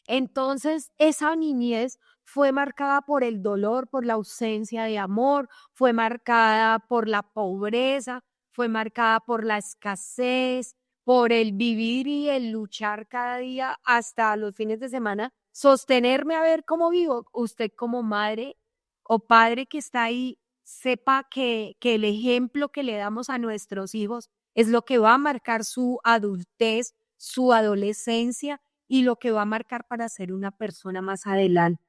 Entonces, esa niñez fue marcada por el dolor, por la ausencia de amor, fue marcada por la pobreza, fue marcada por la escasez, por el vivir y el luchar cada día hasta los fines de semana, sostenerme a ver cómo vivo. Usted como madre o padre que está ahí, sepa que el ejemplo que le damos a nuestros hijos es lo que va a marcar su adultez, su adolescencia y lo que va a marcar para ser una persona más adelante.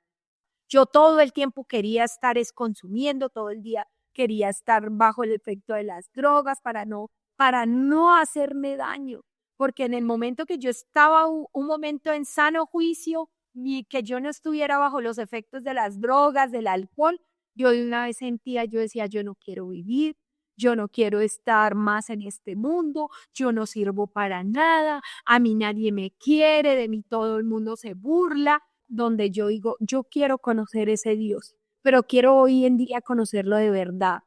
Yo todo el tiempo quería estar consumiendo, todo el día quería estar bajo el efecto de las drogas para no hacerme daño, porque en el momento que yo estaba un momento en sano juicio y que yo no estuviera bajo los efectos de las drogas, del alcohol, yo de una vez sentía, yo decía, yo no quiero vivir, yo no quiero estar más en este mundo, yo no sirvo para nada, a mí nadie me quiere, de mí todo el mundo se burla, donde yo digo, yo quiero conocer ese Dios, pero quiero hoy en día conocerlo de verdad.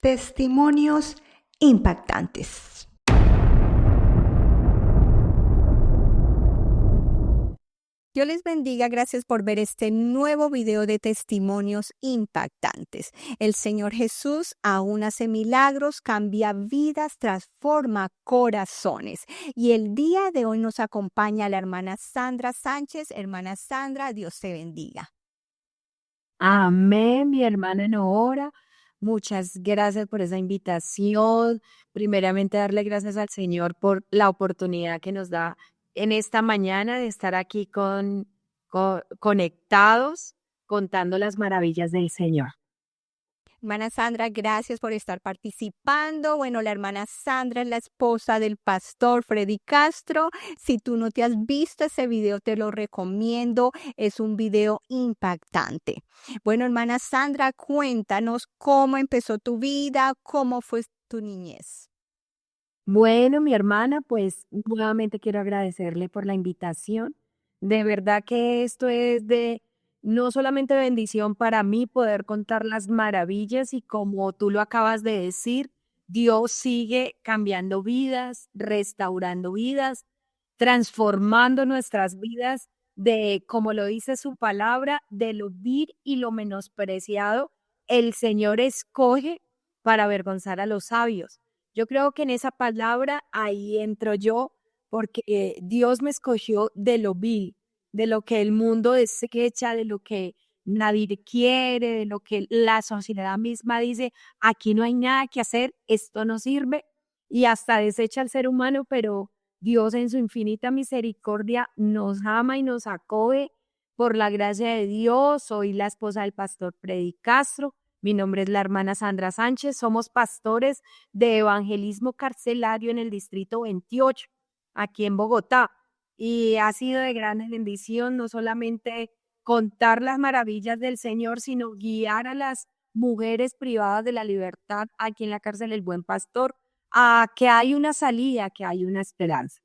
Testimonios impactantes. Dios les bendiga, gracias por ver este nuevo video de testimonios impactantes. El Señor Jesús aún hace milagros, cambia vidas, transforma corazones. Y el día de hoy nos acompaña la hermana Sandra Sánchez. Hermana Sandra, Dios te bendiga. Amén, mi hermana Noora. Muchas gracias por esa invitación. Primeramente, darle gracias al Señor por la oportunidad que nos da en esta mañana de estar aquí conectados, contando las maravillas del Señor. Hermana Sandra, gracias por estar participando. Bueno, la hermana Sandra es la esposa del pastor Freddy Castro. Si tú no te has visto ese video, te lo recomiendo. Es un video impactante. Bueno, hermana Sandra, cuéntanos cómo empezó tu vida, cómo fue tu niñez. Bueno, mi hermana, pues nuevamente quiero agradecerle por la invitación. De verdad que esto es de no solamente bendición para mí poder contar las maravillas y como tú lo acabas de decir, Dios sigue cambiando vidas, restaurando vidas, transformando nuestras vidas de, como lo dice su palabra, de lo vil y lo menospreciado, el Señor escoge para avergonzar a los sabios. Yo creo que en esa palabra ahí entro yo, porque Dios me escogió de lo vil, de lo que el mundo desecha, de lo que nadie quiere, de lo que la sociedad misma dice, aquí no hay nada que hacer, esto no sirve, y hasta desecha al ser humano, pero Dios en su infinita misericordia nos ama y nos acoge por la gracia de Dios. Soy la esposa del pastor Freddy Castro. Mi nombre es la hermana Sandra Sánchez. Somos pastores de evangelismo carcelario en el distrito 28, aquí en Bogotá. Y ha sido de gran bendición no solamente contar las maravillas del Señor, sino guiar a las mujeres privadas de la libertad aquí en la cárcel El Buen Pastor a que hay una salida, que hay una esperanza.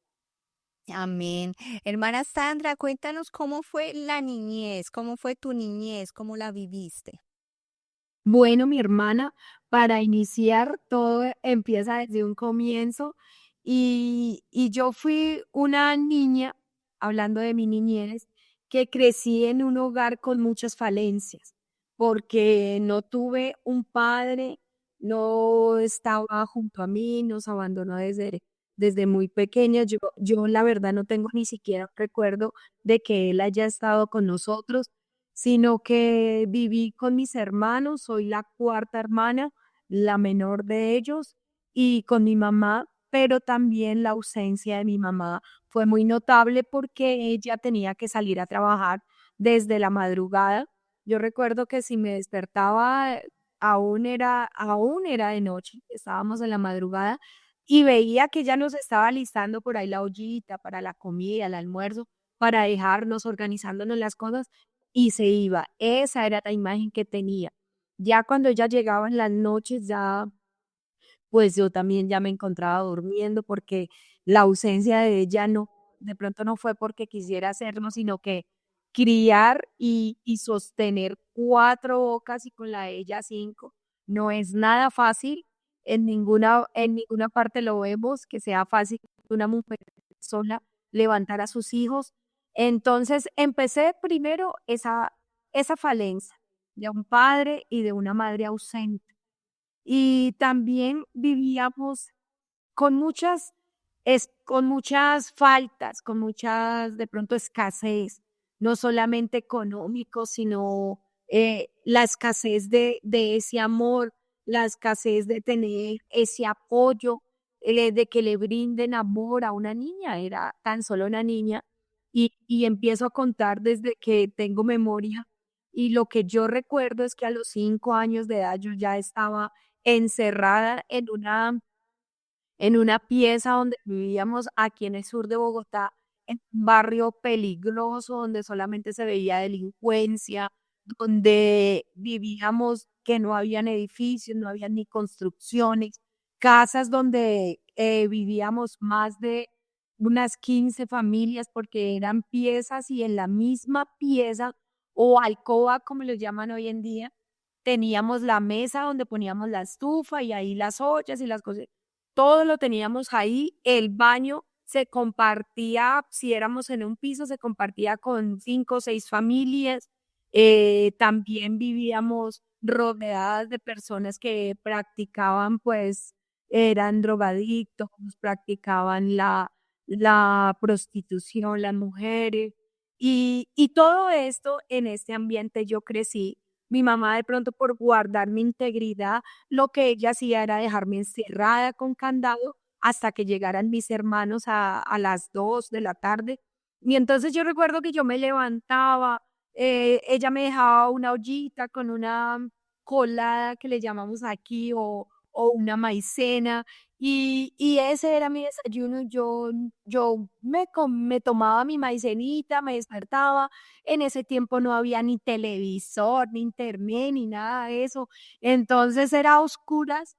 Amén. Hermana Sandra, cuéntanos cómo fue la niñez, cómo fue tu niñez, cómo la viviste. Bueno, mi hermana, para iniciar todo empieza desde un comienzo y yo fui una niña, hablando de mi niñez, que crecí en un hogar con muchas falencias, porque no tuve un padre, no estaba junto a mí, nos abandonó desde muy pequeña. Yo la verdad no tengo ni siquiera recuerdo de que él haya estado con nosotros, sino que viví con mis hermanos, soy la cuarta hermana, la menor de ellos, y con mi mamá, pero también la ausencia de mi mamá fue muy notable porque ella tenía que salir a trabajar desde la madrugada. Yo recuerdo que si me despertaba, aún era de noche, estábamos en la madrugada y veía que ya nos estaba listando por ahí la ollita para la comida, el almuerzo, para dejarnos organizándonos las cosas y se iba. Esa era la imagen que tenía. Ya cuando ella llegaba en las noches, ya pues yo también ya me encontraba durmiendo porque la ausencia de ella no, de pronto no fue porque quisiera hacerlo, sino que criar y sostener cuatro bocas y con la de ella cinco no es nada fácil. En ninguna parte lo vemos que sea fácil una mujer sola levantar a sus hijos Entonces empecé primero esa falencia de un padre y de una madre ausente. Y también vivíamos con con muchas faltas, con muchas de pronto escasez, no solamente económico, sino la escasez de ese amor, la escasez de tener ese apoyo, de que le brinden amor a una niña, era tan solo una niña, y empiezo a contar desde que tengo memoria, y lo que yo recuerdo es que a los 5 años de edad yo ya estaba encerrada en una pieza donde vivíamos aquí en el sur de Bogotá, en un barrio peligroso, donde solamente se veía delincuencia, donde vivíamos que no habían edificios, no habían ni construcciones, casas donde vivíamos más de unas 15 familias porque eran piezas y en la misma pieza o alcoba, como lo llaman hoy en día, teníamos la mesa donde poníamos la estufa y ahí las ollas y las cosas, todo lo teníamos ahí, el baño se compartía, si éramos en un piso, se compartía con 5 o 6 familias, también vivíamos rodeadas de personas que practicaban, pues, eran drogadictos, practicaban la prostitución, las mujeres, y todo esto en este ambiente yo crecí. Mi mamá de pronto por guardar mi integridad lo que ella hacía era dejarme encerrada con candado hasta que llegaran mis hermanos a las 2 de la tarde. Y entonces yo recuerdo que yo me levantaba, ella me dejaba una ollita con una colada que le llamamos aquí o una maicena y ese era mi desayuno. Yo me tomaba mi maicenita, me despertaba. En ese tiempo no había ni televisor, ni internet, ni nada de eso. Entonces era a oscuras,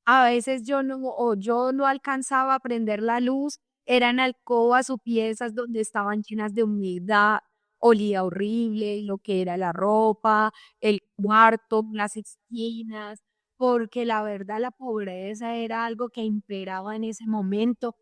a veces yo no alcanzaba a prender la luz, eran alcobas o piezas donde estaban llenas de humedad, olía horrible, lo que era la ropa, el cuarto, las esquinas, porque la verdad la pobreza era algo que imperaba en ese momento.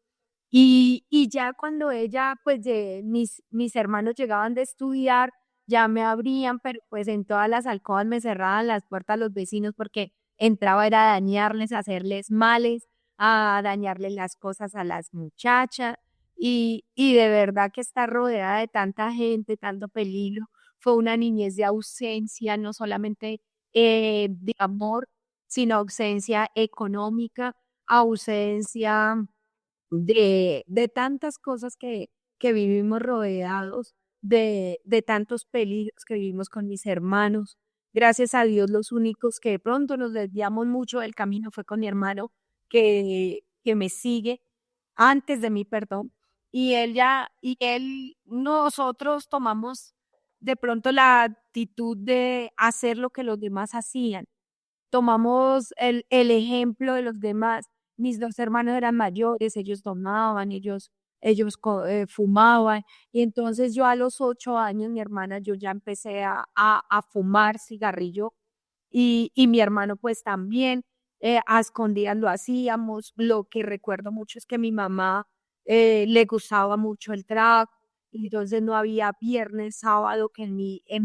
Y ya cuando ella, pues mis hermanos llegaban de estudiar, ya me abrían, pero pues en todas las alcobas me cerraban las puertas los vecinos porque entraba era a dañarles, a hacerles males, a dañarles las cosas a las muchachas. Y de verdad que estar rodeada de tanta gente, tanto peligro, fue una niñez de ausencia, no solamente de amor, sino ausencia económica, ausencia de tantas cosas que vivimos rodeados, de tantos peligros que vivimos con mis hermanos. Gracias a Dios, los únicos que de pronto nos desviamos mucho del camino fue con mi hermano que me sigue antes de mí, perdón. Nosotros tomamos de pronto la actitud de hacer lo que los demás hacían, tomamos el ejemplo de los demás. Mis 2 hermanos eran mayores, ellos tomaban, fumaban, y entonces yo a los 8 años, mi hermana, yo ya empecé a fumar cigarrillo y mi hermano pues también, a escondidas lo hacíamos. Lo que recuerdo mucho es que mi mamá le gustaba mucho el trago, y entonces no había viernes, sábado que en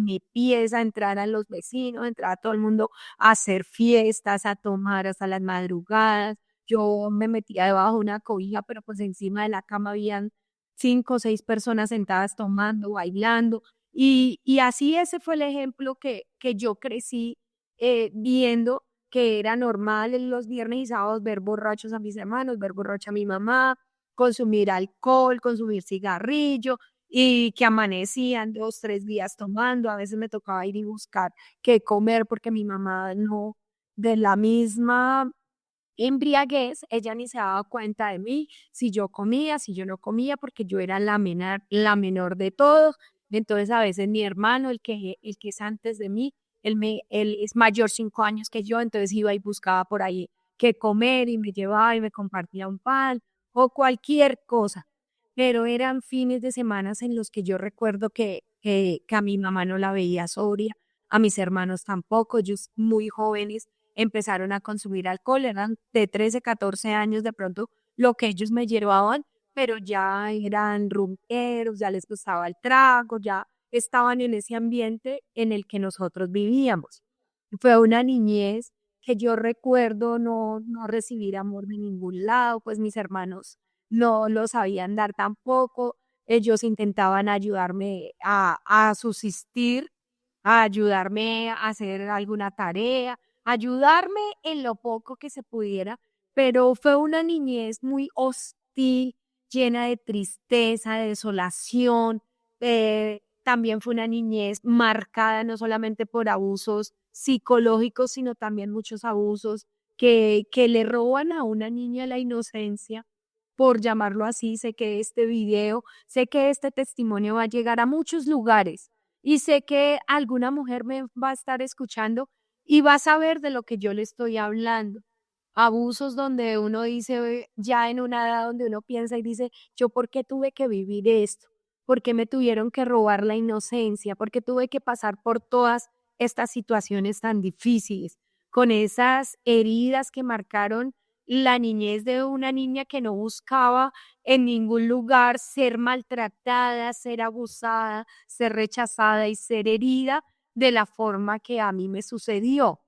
mi pieza entraran los vecinos, entraba todo el mundo a hacer fiestas, a tomar hasta las madrugadas. Yo me metía debajo de una cobija, pero pues encima de la cama habían 5 o 6 personas sentadas tomando, bailando. Y así ese fue el ejemplo que yo crecí viendo que era normal en los viernes y sábados ver borrachos a mis hermanos, ver borracha a mi mamá, consumir alcohol, consumir cigarrillo y que amanecían 2, 3 días tomando. A veces me tocaba ir y buscar qué comer porque mi mamá no, de la misma embriaguez, ella ni se daba cuenta de mí, si yo comía, si yo no comía, porque yo era la menor de todos. Entonces a veces mi hermano, el que es antes de mí, él es mayor 5 años que yo, entonces iba y buscaba por ahí qué comer y me llevaba y me compartía un pan o cualquier cosa. Pero eran fines de semana en los que yo recuerdo que a mi mamá no la veía sobria, a mis hermanos tampoco, ellos muy jóvenes empezaron a consumir alcohol, eran de 13, 14 años de pronto lo que ellos me llevaban, pero ya eran rumberos, ya les gustaba el trago, ya estaban en ese ambiente en el que nosotros vivíamos. Fue una niñez que yo recuerdo no recibir amor de ningún lado, pues mis hermanos no lo sabían dar tampoco. Ellos intentaban ayudarme a subsistir, a ayudarme a hacer alguna tarea, ayudarme en lo poco que se pudiera, pero fue una niñez muy hostil, llena de tristeza, de desolación. También fue una niñez marcada no solamente por abusos psicológicos, sino también muchos abusos que le roban a una niña la inocencia, por llamarlo así. Sé que este video, sé que este testimonio va a llegar a muchos lugares y sé que alguna mujer me va a estar escuchando y va a saber de lo que yo le estoy hablando. Abusos donde uno dice, ya en una edad donde uno piensa y dice, ¿yo por qué tuve que vivir esto? ¿Por qué me tuvieron que robar la inocencia? ¿Por qué tuve que pasar por todas estas situaciones tan difíciles? Con esas heridas que marcaron la niñez de una niña que no buscaba en ningún lugar ser maltratada, ser abusada, ser rechazada y ser herida de la forma que a mí me sucedió.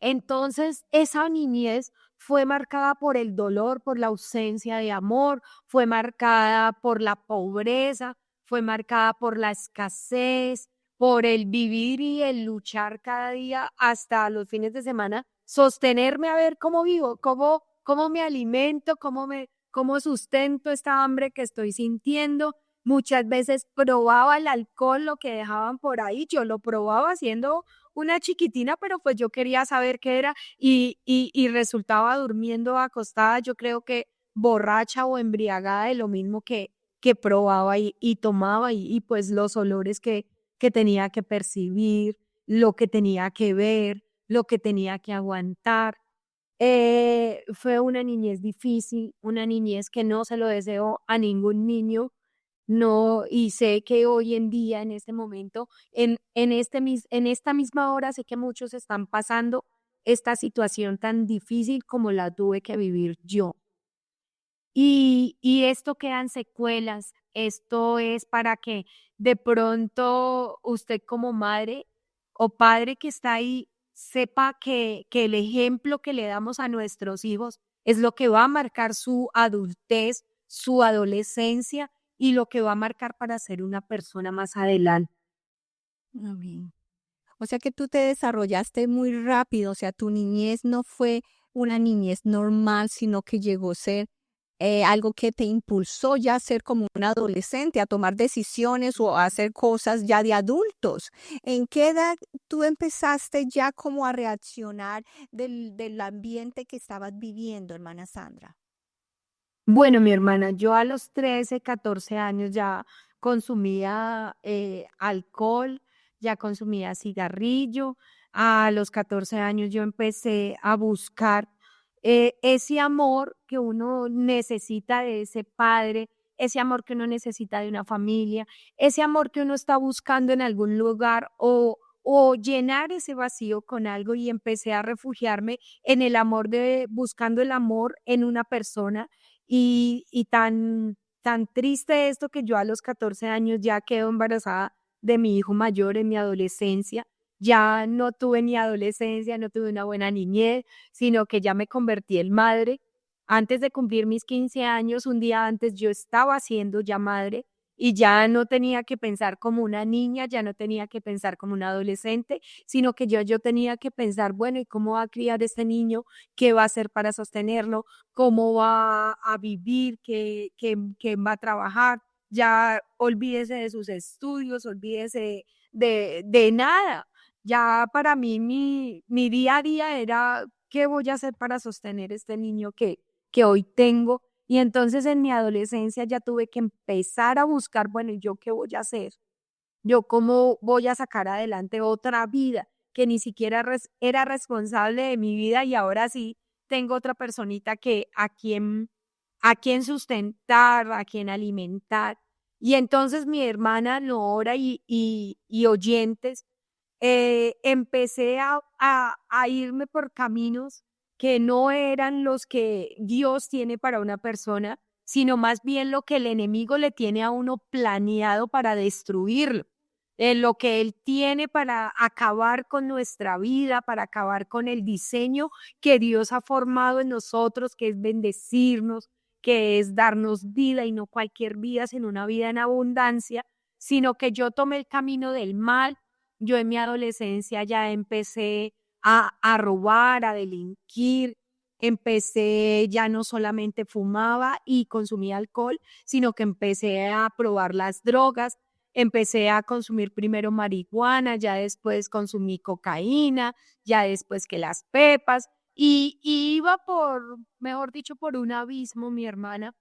Entonces, esa niñez fue marcada por el dolor, por la ausencia de amor, fue marcada por la pobreza, fue marcada por la escasez, por el vivir y el luchar cada día hasta los fines de semana, sostenerme a ver cómo vivo, cómo me alimento, cómo sustento esta hambre que estoy sintiendo. Muchas veces probaba el alcohol, lo que dejaban por ahí, yo lo probaba siendo una chiquitina, pero pues yo quería saber qué era y resultaba durmiendo acostada, yo creo que borracha o embriagada de lo mismo que probaba y tomaba y pues los olores que tenía que percibir, lo que tenía que ver, lo que tenía que aguantar. Fue una niñez difícil, una niñez que no se lo deseo a ningún niño. No, y sé que hoy en día, en este momento, en esta misma hora, sé que muchos están pasando esta situación tan difícil como la tuve que vivir yo. Y esto quedan secuelas, esto es para que de pronto usted como madre o padre que está ahí sepa que el ejemplo que le damos a nuestros hijos es lo que va a marcar su adultez, su adolescencia y lo que va a marcar para ser una persona más adelante. Amén. O sea que tú te desarrollaste muy rápido, o sea, tu niñez no fue una niñez normal, sino que llegó a ser algo que te impulsó ya a ser como un adolescente, a tomar decisiones o a hacer cosas ya de adultos. ¿En qué edad tú empezaste ya como a reaccionar del ambiente que estabas viviendo, hermana Sandra? Bueno, mi hermana, yo a los 13, 14 años ya consumía alcohol, ya consumía cigarrillo. A los 14 años yo empecé a buscar ese amor que uno necesita de ese padre, ese amor que uno necesita de una familia, ese amor que uno está buscando en algún lugar o llenar ese vacío con algo y empecé a refugiarme en el amor buscando el amor en una persona y tan triste esto que yo a los 14 años ya quedo embarazada de mi hijo mayor en mi adolescencia. Ya no tuve ni adolescencia, no tuve una buena niñez, sino que ya me convertí en madre. Antes de cumplir mis 15 años, un día antes yo estaba siendo ya madre y ya no tenía que pensar como una niña, ya no tenía que pensar como una adolescente, sino que yo tenía que pensar, bueno, ¿y cómo va a criar este niño? ¿Qué va a hacer para sostenerlo? ¿Cómo va a vivir? ¿Qué va a trabajar? Ya olvídese de sus estudios, olvídese de nada. Ya para mí mi día a día era, ¿qué voy a hacer para sostener este niño que hoy tengo? Y entonces en mi adolescencia ya tuve que empezar a buscar, bueno, ¿y yo qué voy a hacer? ¿Yo cómo voy a sacar adelante otra vida que ni siquiera era responsable de mi vida y ahora sí tengo otra personita que a quien sustentar, a quien alimentar? Y entonces mi hermana Nora y oyentes, empecé a irme por caminos que no eran los que Dios tiene para una persona. sino más bien lo que el enemigo le tiene a uno planeado para destruirlo. Lo que él tiene para acabar con nuestra vida, para acabar con el diseño que Dios ha formado en nosotros, que es bendecirnos, que es darnos vida y no cualquier vida, sino una vida en abundancia, sino que yo tomé el camino del mal. Yo en mi adolescencia ya empecé a robar, a delinquir, empecé, ya no solamente fumaba y consumía alcohol, sino que empecé a probar las drogas. Empecé a consumir primero marihuana, ya después consumí cocaína, ya después que las pepas, y iba por, mejor dicho, por un abismo, mi hermana,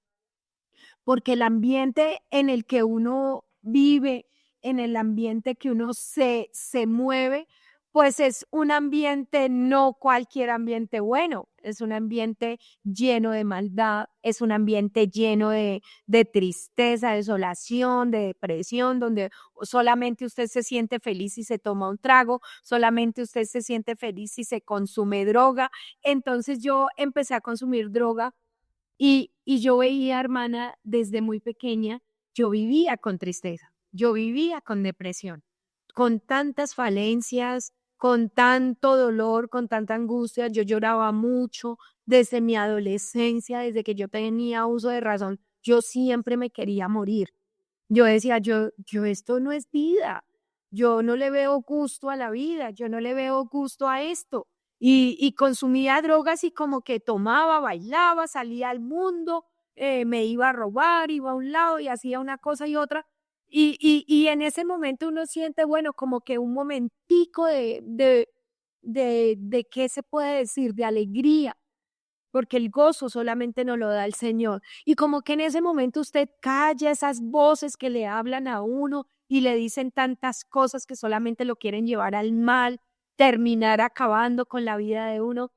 porque el ambiente en el que uno vive, en el ambiente que uno se mueve, pues es un ambiente, no cualquier ambiente bueno, es un ambiente lleno de maldad, es un ambiente lleno de tristeza, desolación, de depresión, donde solamente usted se siente feliz si se toma un trago, solamente usted se siente feliz si se consume droga. Entonces yo empecé a consumir droga y yo veía, hermana, desde muy pequeña, yo vivía con tristeza, yo vivía con depresión, con tantas falencias, con tanto dolor, con tanta angustia. Yo lloraba mucho desde mi adolescencia, desde que yo tenía uso de razón. Yo siempre me quería morir. Yo decía, yo esto no es vida, yo no le veo gusto a la vida, yo no le veo gusto a esto. Y consumía drogas y como que tomaba, bailaba, salía al mundo, me iba a robar, iba a un lado y hacía una cosa y otra. Y en ese momento uno siente, bueno, como que un momentico de ¿qué se puede decir? De alegría, porque el gozo solamente nos lo da el Señor. Y como que en ese momento usted calla esas voces que le hablan a uno y le dicen tantas cosas que solamente lo quieren llevar al mal, terminar acabando con la vida de uno.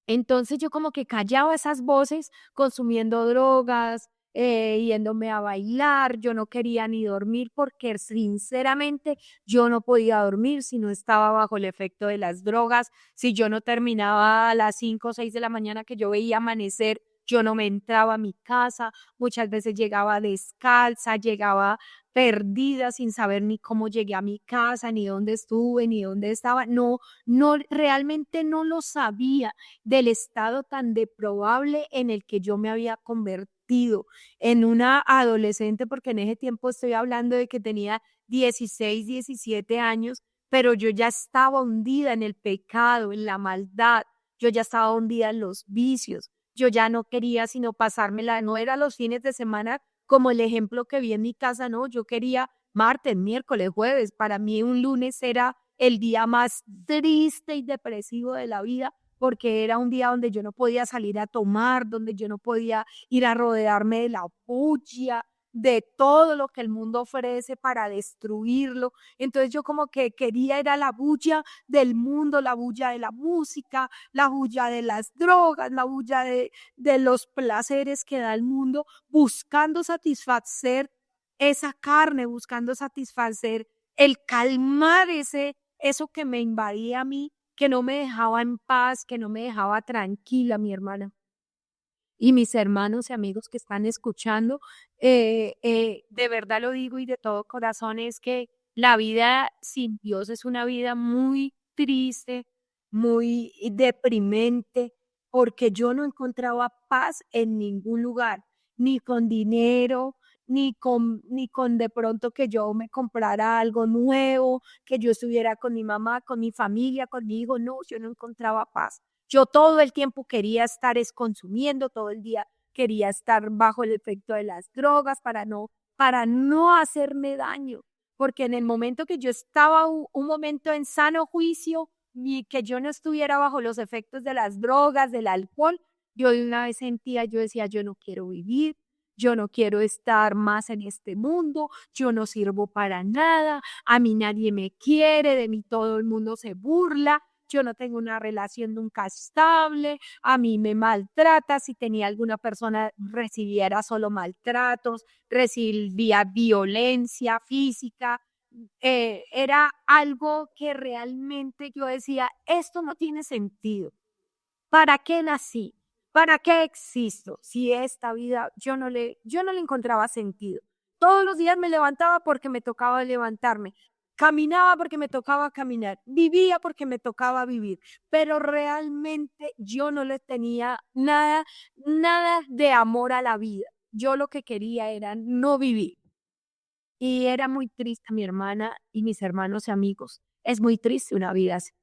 Entonces yo como que callaba esas voces consumiendo drogas, yéndome a bailar, yo no quería ni dormir porque sinceramente yo no podía dormir si no estaba bajo el efecto de las drogas, si yo no terminaba a las 5 o 6 de la mañana que yo veía amanecer, yo no me entraba a mi casa, muchas veces llegaba descalza, llegaba perdida sin saber ni cómo llegué a mi casa, ni dónde estuve, ni dónde estaba, no, realmente no lo sabía del estado tan deplorable en el que yo me había convertido en una adolescente, porque en ese tiempo estoy hablando de que tenía 16, 17 años, pero yo ya estaba hundida en el pecado, en la maldad, yo ya estaba hundida en los vicios, yo ya no quería sino pasármela, no era los fines de semana como el ejemplo que vi en mi casa, no, yo quería martes, miércoles, jueves, para mí un lunes era el día más triste y depresivo de la vida porque era un día donde yo no podía salir a tomar, donde yo no podía ir a rodearme de la bulla, de todo lo que el mundo ofrece para destruirlo. Entonces yo como que quería era la bulla del mundo, la bulla de la música, la bulla de las drogas, la bulla de los placeres que da el mundo, buscando satisfacer esa carne, buscando satisfacer el calmar eso que me invadía a mí, que no me dejaba en paz, que no me dejaba tranquila, mi hermana. Y mis hermanos y amigos que están escuchando, de verdad lo digo y de todo corazón, es que la vida sin Dios es una vida muy triste, muy deprimente, porque yo no encontraba paz en ningún lugar, ni con dinero, ni con de pronto que yo me comprara algo nuevo, que yo estuviera con mi mamá, con mi familia, conmigo, no, yo no encontraba paz. Yo todo el tiempo quería estar consumiendo, todo el día quería estar bajo el efecto de las drogas para no hacerme daño, porque en el momento que yo estaba un momento en sano juicio y que yo no estuviera bajo los efectos de las drogas, del alcohol, yo de una vez sentía, yo decía, yo no quiero vivir, yo no quiero estar más en este mundo, yo no sirvo para nada, a mí nadie me quiere, de mí todo el mundo se burla, yo no tengo una relación nunca estable, a mí me maltrata, si tenía alguna persona recibiera solo maltratos, recibía violencia física, era algo que realmente yo decía, esto no tiene sentido. ¿Para qué nací? ¿Para qué existo? Si esta vida yo no le encontraba sentido. Todos los días me levantaba porque me tocaba levantarme. Caminaba porque me tocaba caminar, vivía porque me tocaba vivir, pero realmente yo no le tenía nada de amor a la vida. Yo lo que quería era no vivir. Y era muy triste mi hermana y mis hermanos y amigos. Es muy triste una vida así,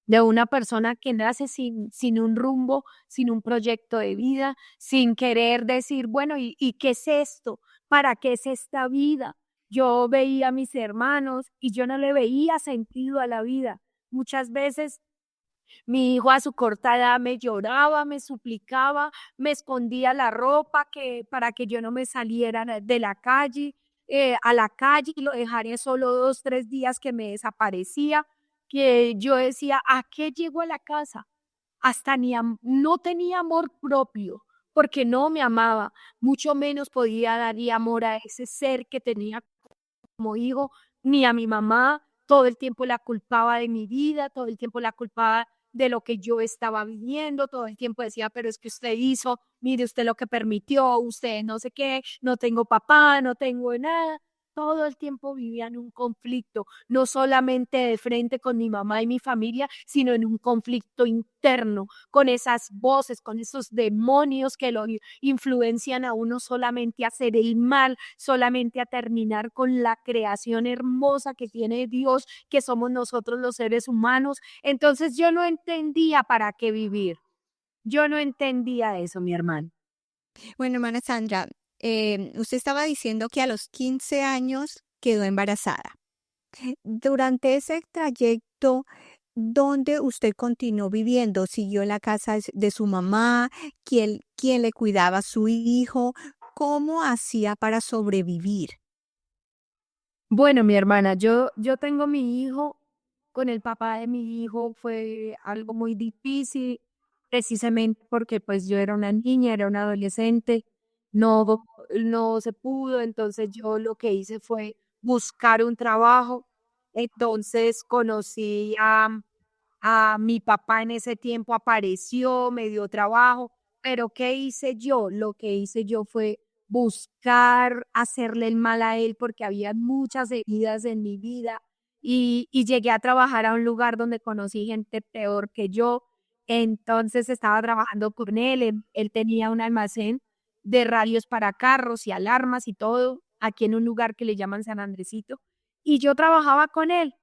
de una persona que nace sin un rumbo, sin un proyecto de vida, sin querer decir, bueno, ¿y qué es esto? ¿Para qué es esta vida? Yo veía a mis hermanos y yo no le veía sentido a la vida. Muchas veces mi hijo a su corta edad me lloraba, me suplicaba, me escondía la ropa para que yo no me saliera de la calle, a la calle y lo dejaría solo 2, 3 días que me desaparecía, que yo decía, ¿a qué llego a la casa? Hasta no tenía amor propio, porque no me amaba, mucho menos podía darle amor a ese ser que tenía como hijo, ni a mi mamá, todo el tiempo la culpaba de mi vida, todo el tiempo la culpaba de lo que yo estaba viviendo, todo el tiempo decía, pero es que usted hizo, mire usted lo que permitió, usted no sé qué, no tengo papá, no tengo nada. Todo el tiempo vivía en un conflicto, no solamente de frente con mi mamá y mi familia, sino en un conflicto interno, con esas voces, con esos demonios que lo influencian a uno solamente a hacer el mal, solamente a terminar con la creación hermosa que tiene Dios, que somos nosotros los seres humanos. Entonces yo no entendía para qué vivir. Yo no entendía eso, mi hermano. Bueno, hermana Sandra, usted estaba diciendo que a los 15 años quedó embarazada. Durante ese trayecto, ¿dónde usted continuó viviendo? ¿Siguió en la casa de su mamá? ¿Quién le cuidaba a su hijo? ¿Cómo hacía para sobrevivir? Bueno, mi hermana, yo tengo mi hijo, con el papá de mi hijo fue algo muy difícil, precisamente porque pues yo era una niña, era una adolescente, no se pudo, entonces yo lo que hice fue buscar un trabajo, entonces conocí a mi papá en ese tiempo, apareció, me dio trabajo, pero ¿qué hice yo? Lo que hice yo fue buscar hacerle el mal a él porque había muchas heridas en mi vida y llegué a trabajar a un lugar donde conocí gente peor que yo. Entonces estaba trabajando con él, él tenía un almacén de radios para carros y alarmas y todo, aquí en un lugar que le llaman San Andresito, y yo trabajaba con él.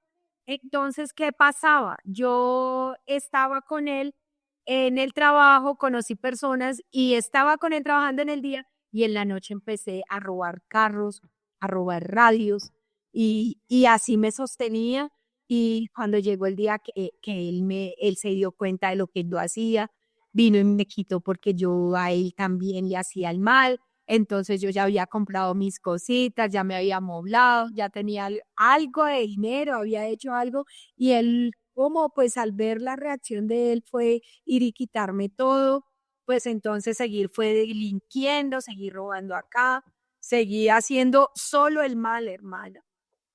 Entonces, ¿qué pasaba? Yo estaba con él en el trabajo, conocí personas y estaba con él trabajando en el día y en la noche empecé a robar carros, a robar radios y así me sostenía. Y cuando llegó el día que él se dio cuenta de lo que yo hacía, vino y me quitó porque yo a él también le hacía el mal. Entonces yo ya había comprado mis cositas, ya me había amoblado, ya tenía algo de dinero, había hecho algo y él, como pues al ver la reacción de él fue ir y quitarme todo, pues entonces seguir fue delinquiendo, seguir robando acá, seguí haciendo solo el mal, hermana,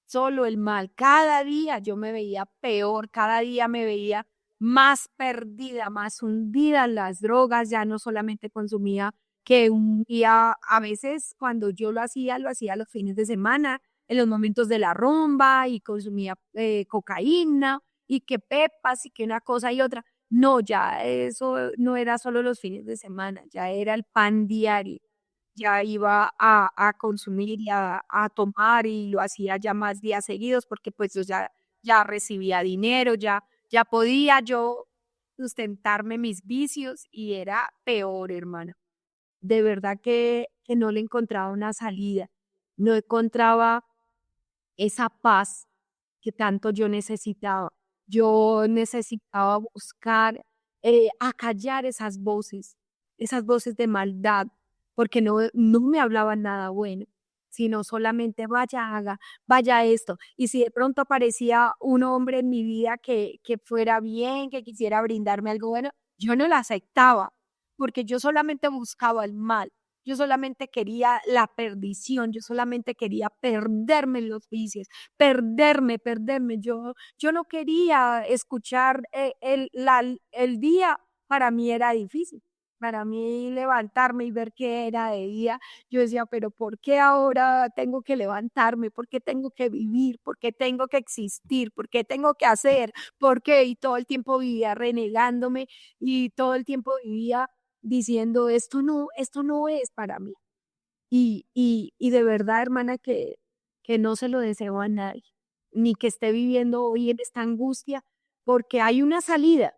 solo el mal. Cada día yo me veía peor, cada día me veía más perdida, más hundida en las drogas, ya no solamente consumía que un día, a veces cuando yo lo hacía los fines de semana, en los momentos de la rumba y consumía cocaína y que pepas y que una cosa y otra. No, ya eso no era solo los fines de semana, ya era el pan diario, ya iba a consumir y a tomar y lo hacía ya más días seguidos porque pues yo ya recibía dinero, ya podía yo sustentarme mis vicios y era peor, hermana. De verdad que no le encontraba una salida, no encontraba esa paz que tanto yo necesitaba. Yo necesitaba buscar, acallar esas voces de maldad, porque no me hablaban nada bueno, sino solamente vaya, haga, vaya esto. Y si de pronto aparecía un hombre en mi vida que fuera bien, que quisiera brindarme algo bueno, yo no lo aceptaba, porque yo solamente buscaba el mal. Yo solamente quería la perdición, yo solamente quería perderme en los vicios, perderme. Yo no quería escuchar el día, para mí era difícil. Para mí levantarme y ver que era de día, yo decía, pero ¿por qué ahora tengo que levantarme? ¿Por qué tengo que vivir? ¿Por qué tengo que existir? ¿Por qué tengo que hacer? ¿Por qué? Y todo el tiempo vivía renegándome y todo el tiempo vivía diciendo, esto no es para mí. Y de verdad, hermana, que no se lo deseo a nadie, ni que esté viviendo hoy en esta angustia, porque hay una salida,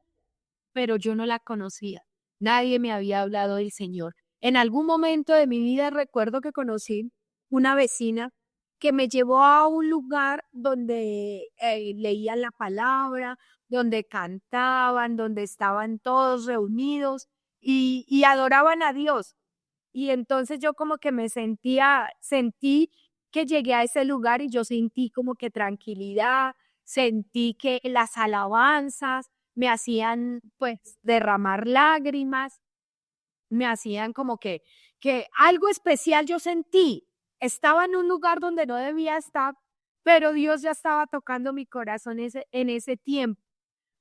pero yo no la conocía. Nadie me había hablado del Señor. En algún momento de mi vida recuerdo que conocí una vecina que me llevó a un lugar donde leían la palabra, donde cantaban, donde estaban todos reunidos y adoraban a Dios. Y entonces yo como que sentí que llegué a ese lugar y yo sentí como que tranquilidad, sentí que las alabanzas me hacían pues derramar lágrimas, me hacían como que algo especial yo sentí. Estaba en un lugar donde no debía estar, pero Dios ya estaba tocando mi corazón en ese tiempo.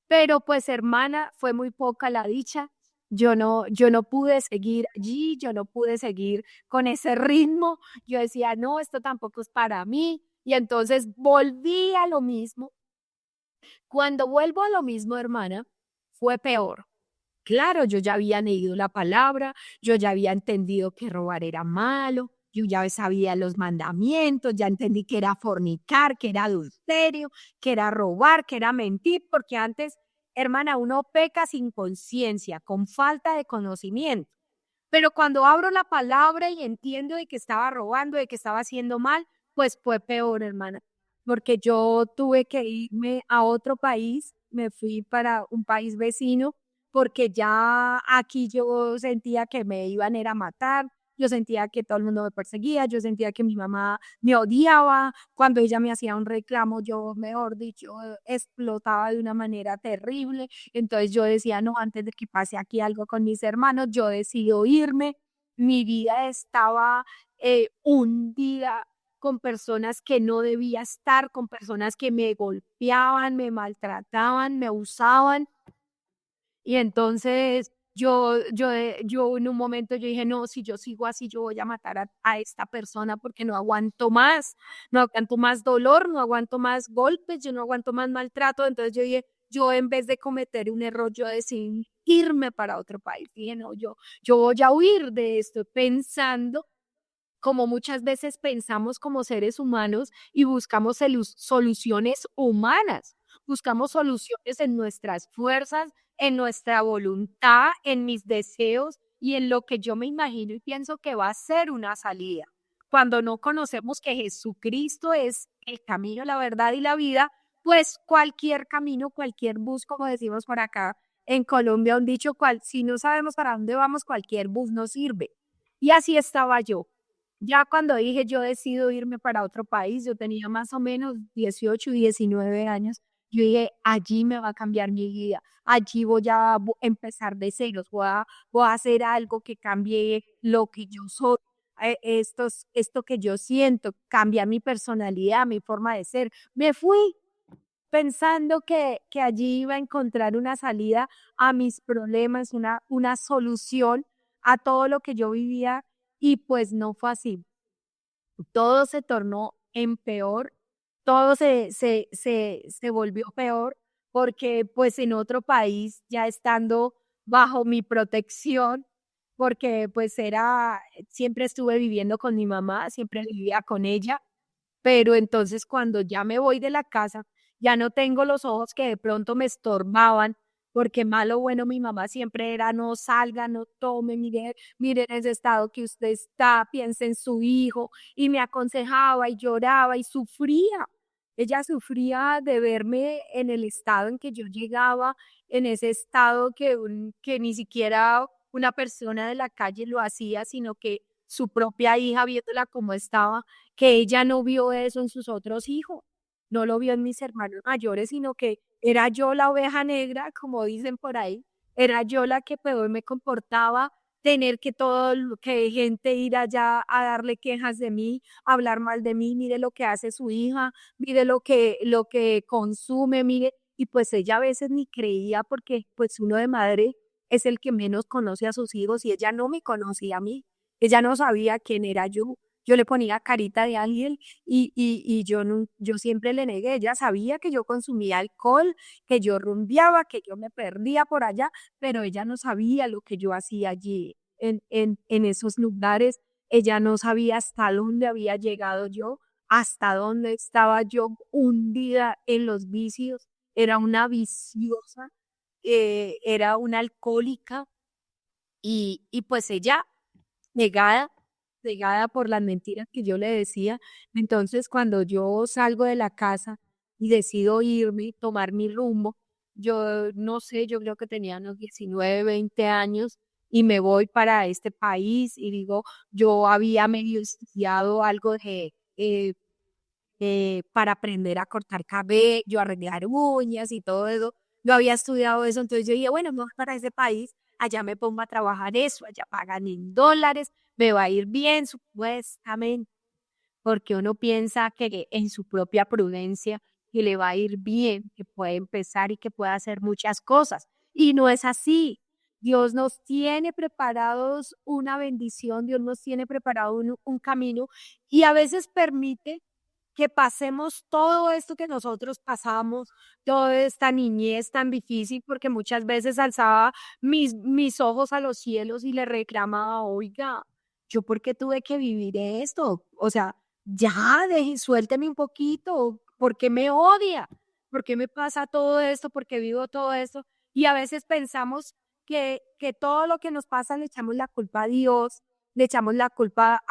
Pero pues hermana, fue muy poca la dicha. Yo no pude seguir allí, yo no pude seguir con ese ritmo. Yo decía, no, esto tampoco es para mí. Y entonces volví a lo mismo. Cuando vuelvo a lo mismo, hermana, fue peor. Claro, yo ya había leído la palabra, yo ya había entendido que robar era malo, yo ya sabía los mandamientos, ya entendí que era fornicar, que era adulterio, que era robar, que era mentir, porque antes, hermana, uno peca sin conciencia, con falta de conocimiento. Pero cuando abro la palabra y entiendo de que estaba robando, de que estaba haciendo mal, pues fue peor, hermana, porque yo tuve que irme a otro país, me fui para un país vecino, porque ya aquí yo sentía que me iban a ir a matar, yo sentía que todo el mundo me perseguía, yo sentía que mi mamá me odiaba, cuando ella me hacía un reclamo, yo, mejor dicho, explotaba de una manera terrible. Entonces yo decía, no, antes de que pase aquí algo con mis hermanos, yo decido irme. Mi vida estaba hundida con personas que no debía estar, con personas que me golpeaban, me maltrataban, me usaban. Y entonces yo en un momento yo dije, no, si yo sigo así, yo voy a matar a esta persona porque no aguanto más, no aguanto más dolor, no aguanto más golpes, yo no aguanto más maltrato. Entonces yo dije, yo en vez de cometer un error, yo decidí irme para otro país. Dije, no, yo voy a huir de esto pensando como muchas veces pensamos como seres humanos y buscamos soluciones humanas, buscamos soluciones en nuestras fuerzas, en nuestra voluntad, en mis deseos y en lo que yo me imagino y pienso que va a ser una salida. Cuando no conocemos que Jesucristo es el camino, la verdad y la vida, pues cualquier camino, cualquier bus, como decimos por acá en Colombia, un dicho cual, si no sabemos para dónde vamos, cualquier bus nos sirve. Y así estaba yo. Ya cuando dije yo decido irme para otro país, yo tenía más o menos 18, 19 años, yo dije, allí me va a cambiar mi vida, allí voy a empezar de ceros, voy a hacer algo que cambie lo que yo soy, esto que yo siento, cambiar mi personalidad, mi forma de ser. Me fui pensando que allí iba a encontrar una salida a mis problemas, una solución a todo lo que yo vivía y pues no fue así. Todo se tornó en peor, todo se volvió peor porque pues en otro país, ya estando bajo mi protección, porque pues siempre estuve viviendo con mi mamá, siempre vivía con ella, pero entonces cuando ya me voy de la casa, ya no tengo los ojos que de pronto me estorbaban, porque malo bueno mi mamá siempre era no salga, no tome, mire en ese estado que usted está, piense en su hijo, y me aconsejaba y lloraba y sufría. Ella sufría de verme en el estado en que yo llegaba, en ese estado que ni siquiera una persona de la calle lo hacía, sino que su propia hija viéndola como estaba, que ella no vio eso en sus otros hijos, no lo vio en mis hermanos mayores, sino que era yo la oveja negra, como dicen por ahí, era yo la que peor me comportaba, tener que que gente ir allá a darle quejas de mí, hablar mal de mí, mire lo que hace su hija, mire lo que consume, mire, y pues ella a veces ni creía porque pues uno de madre es el que menos conoce a sus hijos y ella no me conocía a mí. Ella no sabía quién era yo. Yo le ponía carita de alguien y yo, no, yo siempre le negué. Ella sabía que yo consumía alcohol, que yo rumbeaba, que yo me perdía por allá, pero ella no sabía lo que yo hacía allí en esos lugares. Ella no sabía hasta dónde había llegado yo, hasta dónde estaba yo hundida en los vicios. Era una viciosa, era una alcohólica y pues ella negada, negada por las mentiras que yo le decía. Entonces, cuando yo salgo de la casa y decido irme, tomar mi rumbo, yo no sé, yo creo que tenía unos 19, 20 años y me voy para este país y digo, yo había medio estudiado algo de para aprender a cortar cabello, arreglar uñas y todo eso. Yo había estudiado eso, entonces yo dije, bueno, me voy para ese país, allá me pongo a trabajar eso, allá pagan en dólares, me va a ir bien, supuestamente, porque uno piensa que en su propia prudencia que le va a ir bien, que puede empezar y que puede hacer muchas cosas. Y no es así. Dios nos tiene preparados una bendición, Dios nos tiene preparado un camino y a veces permite que pasemos todo esto que nosotros pasamos, toda esta niñez tan difícil, porque muchas veces alzaba mis ojos a los cielos y le reclamaba, oiga, ¿yo por qué tuve que vivir esto? O sea, ya, suélteme un poquito, ¿por qué me odia? ¿Por qué me pasa todo esto? ¿Por qué vivo todo esto? Y a veces pensamos que todo lo que nos pasa le echamos la culpa a Dios, le echamos la culpa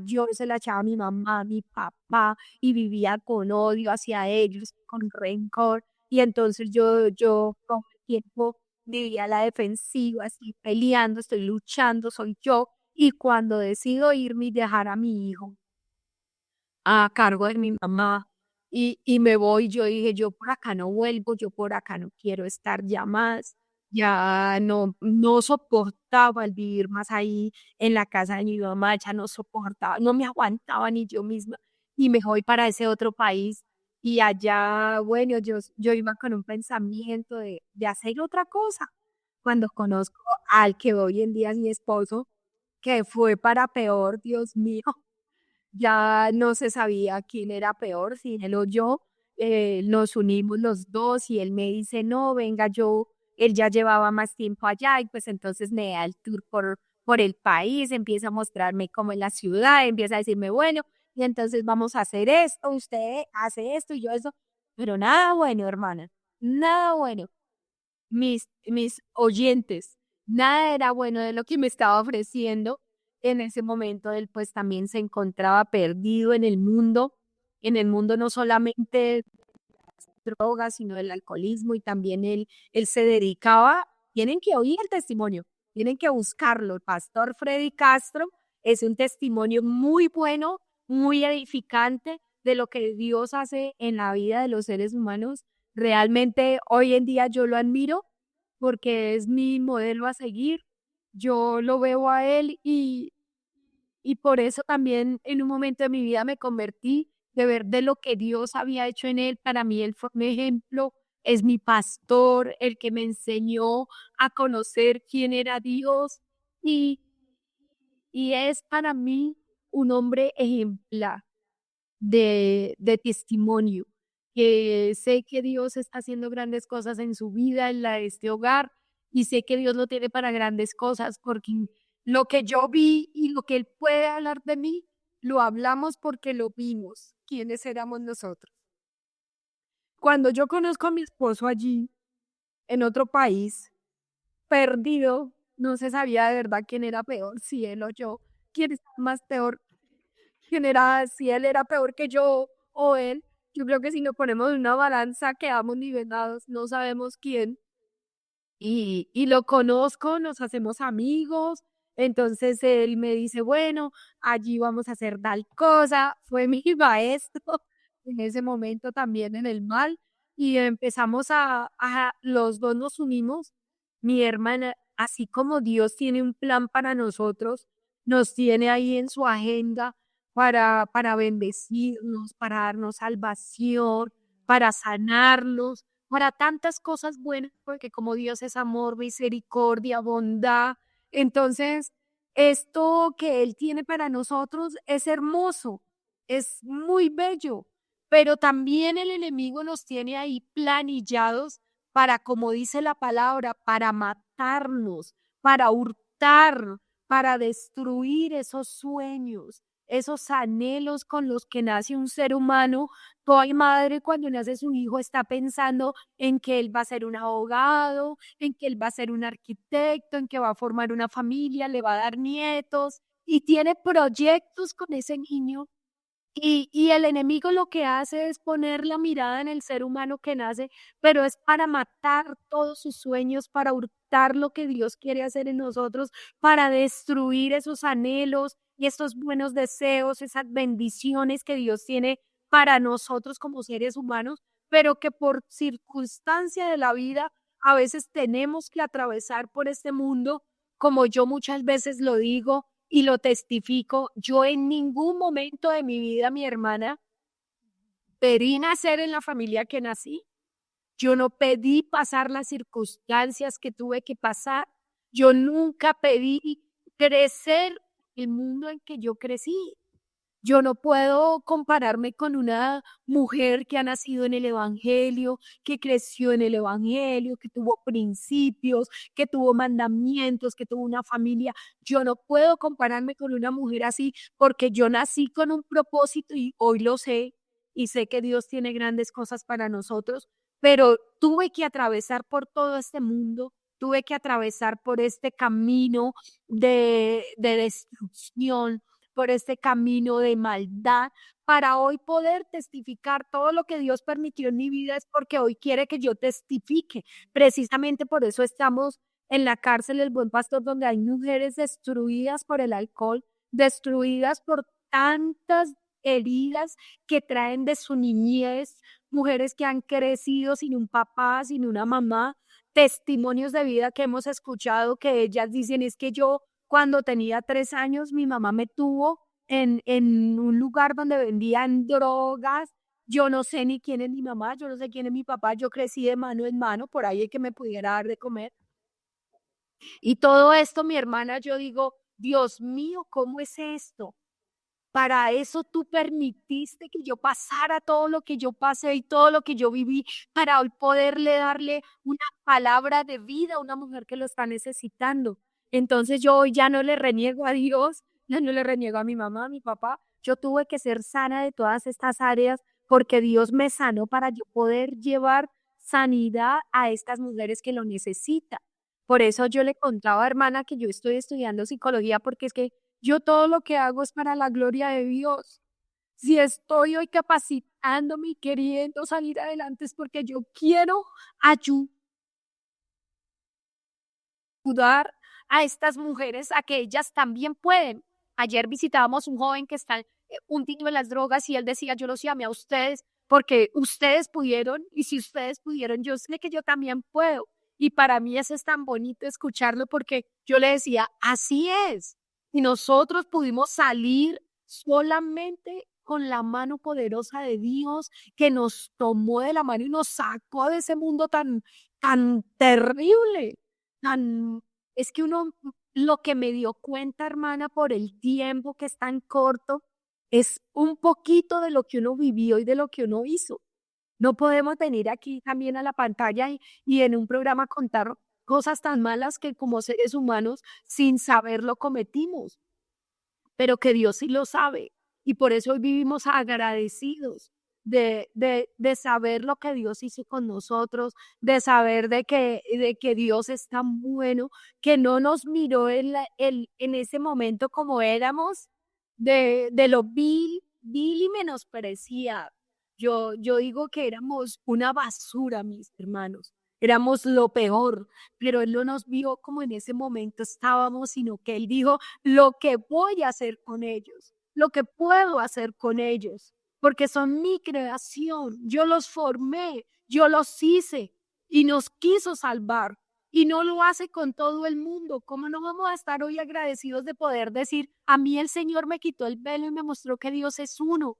yo se la echaba a mi mamá, a mi papá, y vivía con odio hacia ellos, con rencor. Y entonces yo todo el tiempo vivía a la defensiva, estoy peleando, estoy luchando, soy yo. Y cuando decido irme y dejar a mi hijo a cargo de mi mamá y me voy, yo dije, yo por acá no vuelvo, yo por acá no quiero estar ya más, ya no soportaba el vivir más ahí en la casa de mi mamá, ya no soportaba, no me aguantaba ni yo misma y me voy para ese otro país y allá, bueno, yo iba con un pensamiento de hacer otra cosa. Cuando conozco al que hoy en día es mi esposo, que fue para peor, Dios mío, ya no se sabía quién era peor, si él o yo. Nos unimos los dos y él me dice, no, venga, él ya llevaba más tiempo allá y pues entonces me da el tour por el país, empieza a mostrarme cómo es la ciudad, empieza a decirme, bueno, y entonces vamos a hacer esto, usted hace esto y yo eso, pero nada bueno, hermana, nada bueno mis oyentes. Nada era bueno de lo que me estaba ofreciendo. En ese momento él pues también se encontraba perdido en el mundo no solamente drogas, sino del alcoholismo y también él se dedicaba, tienen que oír el testimonio, tienen que buscarlo. El pastor Freddy Castro es un testimonio muy bueno, muy edificante de lo que Dios hace en la vida de los seres humanos. Realmente hoy en día yo lo admiro porque es mi modelo a seguir. Yo lo veo a él y por eso también en un momento de mi vida me convertí de ver de lo que Dios había hecho en él. Para mí él fue un ejemplo, es mi pastor, el que me enseñó a conocer quién era Dios y, y es para mí un hombre ejemplar de testimonio, que sé que Dios está haciendo grandes cosas en su vida, en la de este hogar, y sé que Dios lo tiene para grandes cosas, porque lo que yo vi y lo que Él puede hablar de mí, lo hablamos porque lo vimos. ¿Quiénes éramos nosotros? Cuando yo conozco a mi esposo allí, en otro país, perdido, no se sabía de verdad quién era peor, si él o yo, quién estaba más peor, quién era, si él era peor que yo o él. Yo creo que si nos ponemos en una balanza quedamos nivelados, no sabemos quién. Y lo conozco, nos hacemos amigos. Entonces él me dice, bueno, allí vamos a hacer tal cosa. Fue mi maestro en ese momento también en el mal. Y empezamos los dos nos unimos. Mi hermana, así como Dios tiene un plan para nosotros, nos tiene ahí en su agenda para bendecirnos, para darnos salvación, para sanarnos, para tantas cosas buenas, porque como Dios es amor, misericordia, bondad, entonces esto que Él tiene para nosotros es hermoso, es muy bello, pero también el enemigo nos tiene ahí planillados para, como dice la palabra, para matarnos, para hurtar, para destruir esos sueños, esos anhelos con los que nace un ser humano. Toda madre cuando nace su hijo está pensando en que él va a ser un abogado, en que él va a ser un arquitecto, en que va a formar una familia, le va a dar nietos y tiene proyectos con ese niño. Y el enemigo lo que hace es poner la mirada en el ser humano que nace, pero es para matar todos sus sueños, para hurtar lo que Dios quiere hacer en nosotros, para destruir esos anhelos y estos buenos deseos, esas bendiciones que Dios tiene para nosotros como seres humanos, pero que por circunstancia de la vida a veces tenemos que atravesar por este mundo, como yo muchas veces lo digo y lo testifico. Yo en ningún momento de mi vida, mi hermana, pedí nacer en la familia que nací. Yo no pedí pasar las circunstancias que tuve que pasar. Yo nunca pedí crecer el mundo en que yo crecí. Yo no puedo compararme con una mujer que ha nacido en el evangelio, que creció en el evangelio, que tuvo principios, que tuvo mandamientos, que tuvo una familia. Yo no puedo compararme con una mujer así porque yo nací con un propósito y hoy lo sé y sé que Dios tiene grandes cosas para nosotros, pero tuve que atravesar por todo este mundo. Tuve que atravesar por este camino de destrucción, por este camino de maldad, para hoy poder testificar todo lo que Dios permitió en mi vida es porque hoy quiere que yo testifique. Precisamente por eso estamos en la cárcel El Buen Pastor, donde hay mujeres destruidas por el alcohol, destruidas por tantas heridas que traen de su niñez, mujeres que han crecido sin un papá, sin una mamá, testimonios de vida que hemos escuchado que ellas dicen es que yo cuando tenía 3 años, mi mamá me tuvo en un lugar donde vendían drogas. Yo no sé ni quién es mi mamá, yo no sé quién es mi papá. Yo crecí de mano en mano, por ahí hay que me pudiera dar de comer. Y todo esto, mi hermana, yo digo, Dios mío, ¿cómo es esto? Para eso tú permitiste que yo pasara todo lo que yo pasé y todo lo que yo viví, para hoy poderle darle una palabra de vida a una mujer que lo está necesitando. Entonces yo hoy ya no le reniego a Dios, ya no le reniego a mi mamá, a mi papá. Yo tuve que ser sana de todas estas áreas porque Dios me sanó para yo poder llevar sanidad a estas mujeres que lo necesitan. Por eso yo le contaba, hermana, que yo estoy estudiando psicología porque es que yo todo lo que hago es para la gloria de Dios. Si estoy hoy capacitándome y queriendo salir adelante es porque yo quiero ayudar a estas mujeres a que ellas también pueden. Ayer visitábamos un joven que está hundido en las drogas y él decía, yo los llamé a ustedes porque ustedes pudieron y si ustedes pudieron, yo sé que yo también puedo. Y para mí eso es tan bonito escucharlo porque yo le decía, así es. Y nosotros pudimos salir solamente con la mano poderosa de Dios que nos tomó de la mano y nos sacó de ese mundo tan terrible, tan, es que uno, lo que me dio cuenta, hermana, por el tiempo que es tan corto, es un poquito de lo que uno vivió y de lo que uno hizo. No podemos venir aquí también a la pantalla y en un programa contar cosas tan malas que como seres humanos sin saberlo cometimos, pero que Dios sí lo sabe. Y por eso hoy vivimos agradecidos de saber lo que Dios hizo con nosotros, de saber de que Dios es tan bueno, que no nos miró en ese momento como éramos, de lo vil y menospreciado. Yo digo que éramos una basura, mis hermanos. Éramos lo peor, pero Él no nos vio como en ese momento estábamos, sino que Él dijo, lo que voy a hacer con ellos, lo que puedo hacer con ellos, porque son mi creación, yo los formé, yo los hice y nos quiso salvar y no lo hace con todo el mundo. ¿Cómo no vamos a estar hoy agradecidos de poder decir, a mí el Señor me quitó el velo y me mostró que Dios es uno?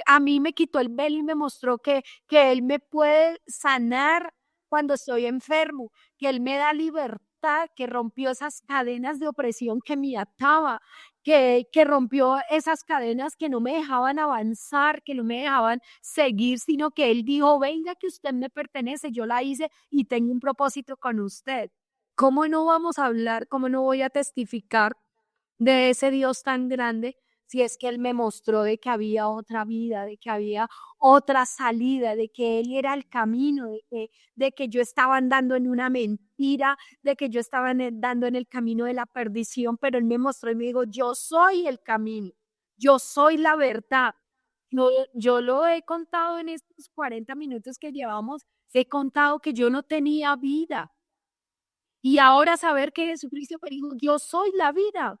A mí me quitó el velo y me mostró que Él me puede sanar cuando estoy enfermo, que Él me da libertad, que rompió esas cadenas de opresión que me ataba, que rompió esas cadenas que no me dejaban avanzar, que no me dejaban seguir, sino que Él dijo, venga que usted me pertenece, yo la hice y tengo un propósito con usted. ¿Cómo no vamos a hablar? ¿Cómo no voy a testificar de ese Dios tan grande si es que Él me mostró de que había otra vida, de que había otra salida, de que Él era el camino, de que yo estaba andando en una mentira, de que yo estaba andando en el camino de la perdición, pero Él me mostró y me dijo, yo soy el camino, yo soy la verdad. Yo lo he contado en estos 40 minutos que llevamos, he contado que yo no tenía vida. Y ahora saber que Jesucristo me dijo, yo soy la vida.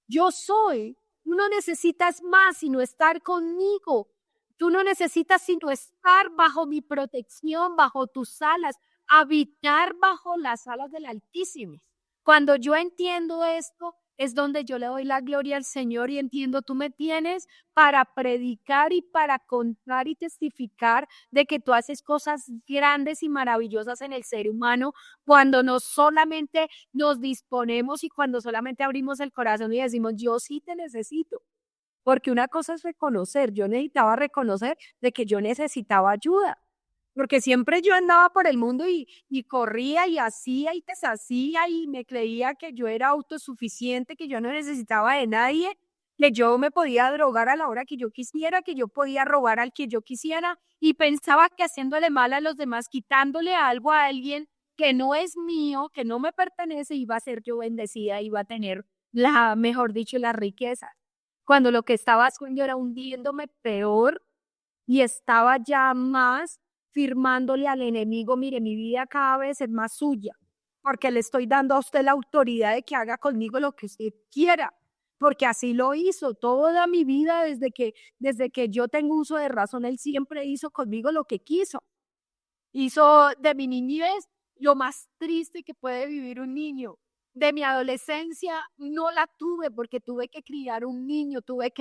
Yo soy. Tú no necesitas más sino estar conmigo. Tú no necesitas sino estar bajo mi protección, bajo tus alas, habitar bajo las alas del Altísimo. Cuando yo entiendo esto, es donde yo le doy la gloria al Señor y entiendo, tú me tienes para predicar y para contar y testificar de que tú haces cosas grandes y maravillosas en el ser humano cuando no solamente nos disponemos y cuando solamente abrimos el corazón y decimos, yo sí te necesito. Porque una cosa es reconocer, yo necesitaba reconocer de que yo necesitaba ayuda. Porque siempre yo andaba por el mundo y corría y hacía y deshacía y me creía que yo era autosuficiente, que yo no necesitaba de nadie, que yo me podía drogar a la hora que yo quisiera, que yo podía robar al que yo quisiera y pensaba que haciéndole mal a los demás, quitándole algo a alguien que no es mío, que no me pertenece, iba a ser yo bendecida, iba a tener la, mejor dicho, la riqueza. Cuando lo que estaba haciendo era hundiéndome peor y estaba ya más firmándole al enemigo, mire, mi vida cada vez es más suya, porque le estoy dando a usted la autoridad de que haga conmigo lo que usted quiera, porque así lo hizo toda mi vida desde que yo tengo uso de razón, él siempre hizo conmigo lo que quiso. Hizo de mi niñez lo más triste que puede vivir un niño. De mi adolescencia no la tuve porque tuve que criar un niño, tuve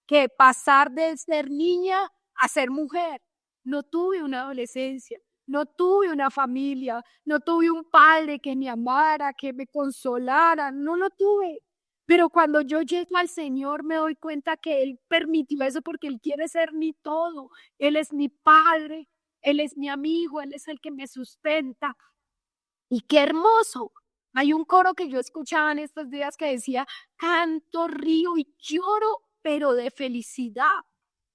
que pasar de ser niña a ser mujer. No tuve una adolescencia, no tuve una familia, no tuve un padre que me amara, que me consolara, no lo tuve. Pero cuando yo llego al Señor me doy cuenta que Él permitió eso porque Él quiere ser mi todo. Él es mi padre, Él es mi amigo, Él es el que me sustenta. Y qué hermoso. Hay un coro que yo escuchaba en estos días que decía, canto, río y lloro, pero de felicidad.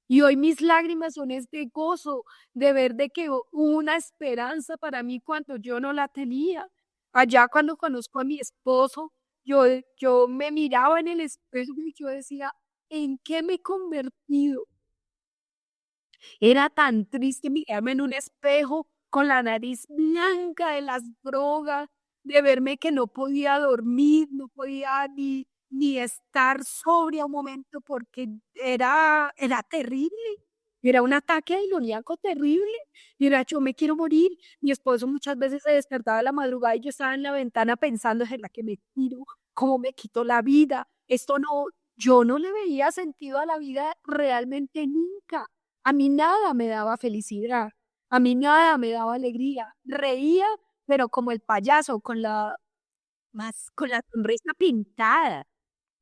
Y hoy mis lágrimas son este gozo de ver de que hubo una esperanza para mí cuando yo no la tenía. Allá cuando conozco a mi esposo, yo, yo me miraba en el espejo y yo decía, ¿en qué me he convertido? Era tan triste mirarme en un espejo con la nariz blanca de las drogas, de verme que no podía dormir, no podía ni estar sobria un momento porque era terrible. Era un ataque demoníaco terrible. Y era, yo me quiero morir. Mi esposo muchas veces se despertaba a la madrugada y yo estaba en la ventana pensando, es la que me tiro, cómo me quito la vida. Esto no, yo no le veía sentido a la vida realmente nunca. A mí nada me daba felicidad, a mí nada me daba alegría. Reía, pero como el payaso, con la sonrisa pintada.